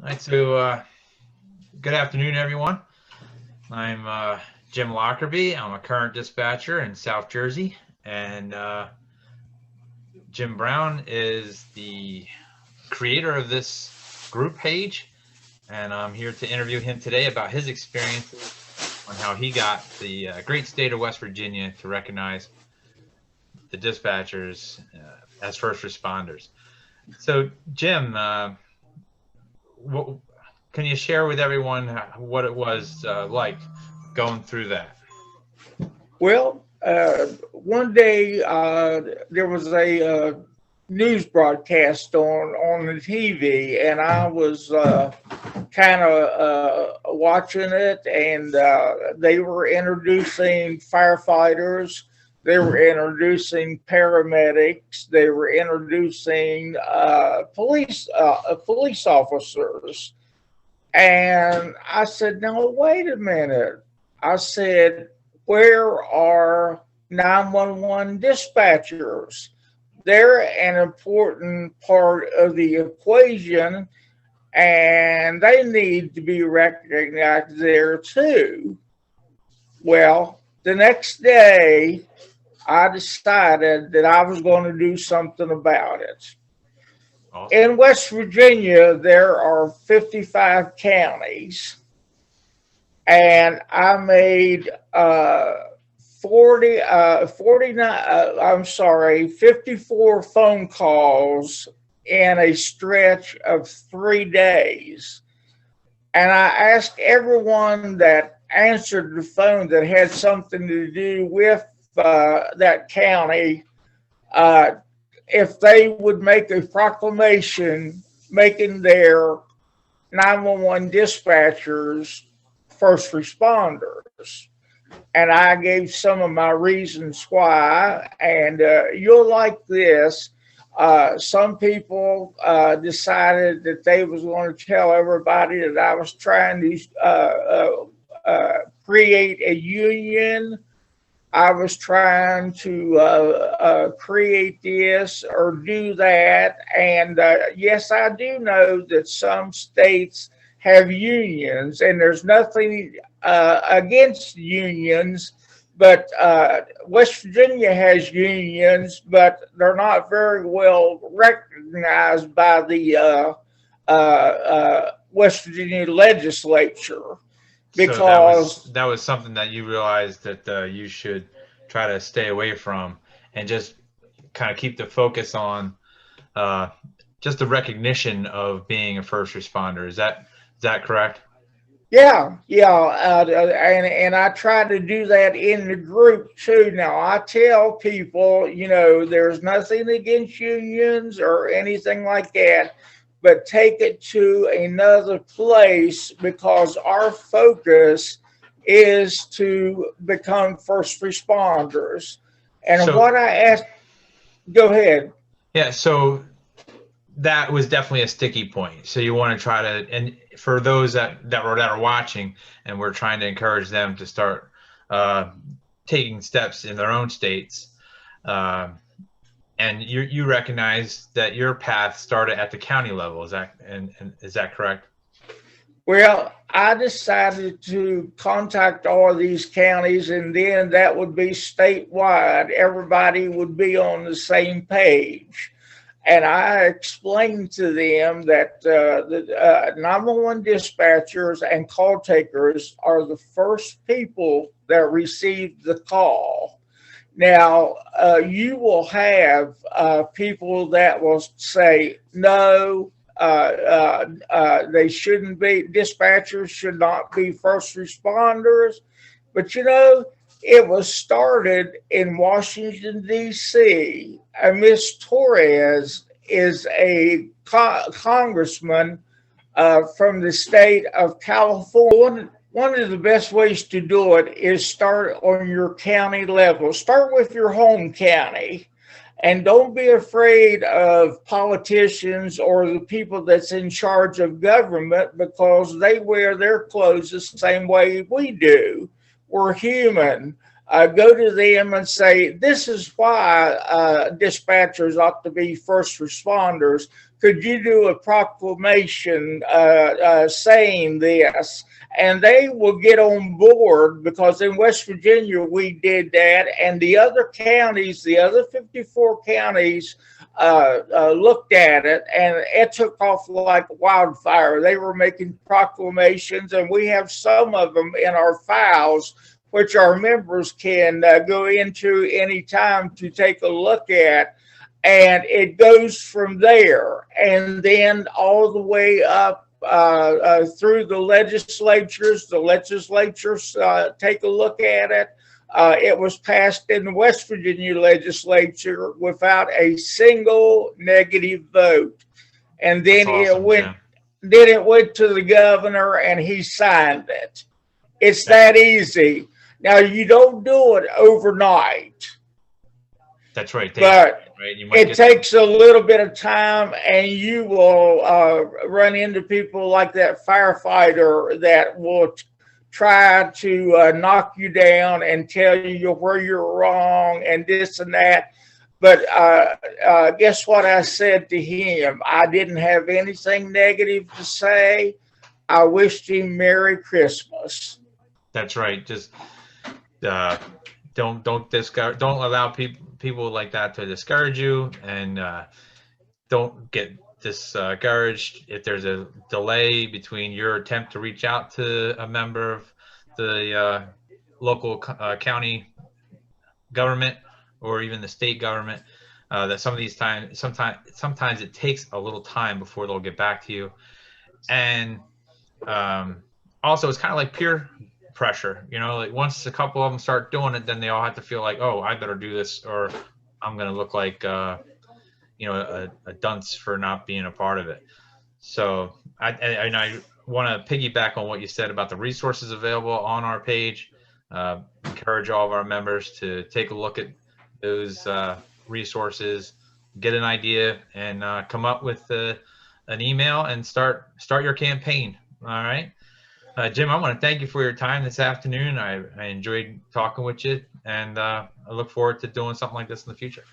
All right, so good afternoon, everyone. I'm Jim Lockerbie. I'm a current dispatcher in South Jersey, and Jim Brown is the creator of this group page, and I'm here to interview him today about his experiences on how he got the great state of West Virginia to recognize the dispatchers as first responders. So, Jim, what, can you share with everyone what it was like going through that? Well, one day there was a news broadcast on the TV, and I was kind of watching it, and they were introducing firefighters. They were introducing paramedics. They were introducing police officers. And I said, "No, wait a minute." I said, "Where are 911 dispatchers? They're an important part of the equation, and they need to be recognized there too." Well, the next day, I decided that I was going to do something about it. Awesome. In West Virginia, there are 55 counties, and I made 49, I'm sorry, 54 phone calls in a stretch of 3 days. And I asked everyone that answered the phone that had something to do with that county uh, if they would make a proclamation making their 911 dispatchers first responders. And I gave some of my reasons why. And you'll like this. Some people decided that they was going to tell everybody that I was trying to create a union. I was trying to create this or do that. And yes, I do know that some states have unions, and there's nothing against unions, but West Virginia has unions, but they're not very well recognized by the West Virginia legislature So that was because that was something that you realized that you should try to stay away from, and just kind of keep the focus on uh, just the recognition of being a first responder. Is that correct? yeah, and I try to do that in the group too. Now I tell people, there's nothing against unions or anything like that, but take it to another place because our focus is to become first responders. And So what I ask, go ahead. yeah, so that was definitely a sticky point. So you want to try to, and for those that are watching, and we're trying to encourage them to start uh, taking steps in their own states. Uh, and you recognize that your path started at the county level. And is that correct? Well, I decided to contact all of these counties, and then that would be statewide. Everybody would be on the same page. And I explained to them that the 911 dispatchers and call takers are the first people that receive the call. Now, you will have people that will say, no, they shouldn't be, dispatchers should not be first responders. But it was started in Washington, D.C. And Miss Torres is a congressman from the state of California. One of the best ways to do it is start on your county level. Start with your home county, and don't be afraid of politicians or the people that's in charge of government because they wear their clothes the same way we do. We're human. Go to them and say, this is why dispatchers ought to be first responders, could you do a proclamation saying this? And they will get on board, because in West Virginia we did that, and the other counties, the other 54 counties, looked at it, and it took off like wildfire. They were making proclamations, and we have some of them in our files, which our members can go into anytime to take a look at. And it goes from there, and then all the way up through the legislatures. The legislatures take a look at it. It was passed in the West Virginia legislature without a single negative vote, and then then it went to the governor, and he signed it. It's that easy. Now, you don't do it overnight. That's right. But it takes a little bit of time, and you will run into people like that firefighter that will try to knock you down and tell you where you're wrong and this and that. But guess what I said to him? I didn't have anything negative to say. I wished him Merry Christmas. That's right. Just don't allow people like that to discourage you, and don't get discouraged if there's a delay between your attempt to reach out to a member of the local county government or even the state government. That sometimes it takes a little time before they'll get back to you. And also, it's kind of like peer pressure, like once a couple of them start doing it, then they all have to feel like, oh, I better do this, or I'm going to look like a dunce for not being a part of it. So I want to piggyback on what you said about the resources available on our page. Encourage all of our members to take a look at those resources, get an idea, and come up with an email and start your campaign. All right. Jim, I want to thank you for your time this afternoon. I enjoyed talking with you, and I look forward to doing something like this in the future.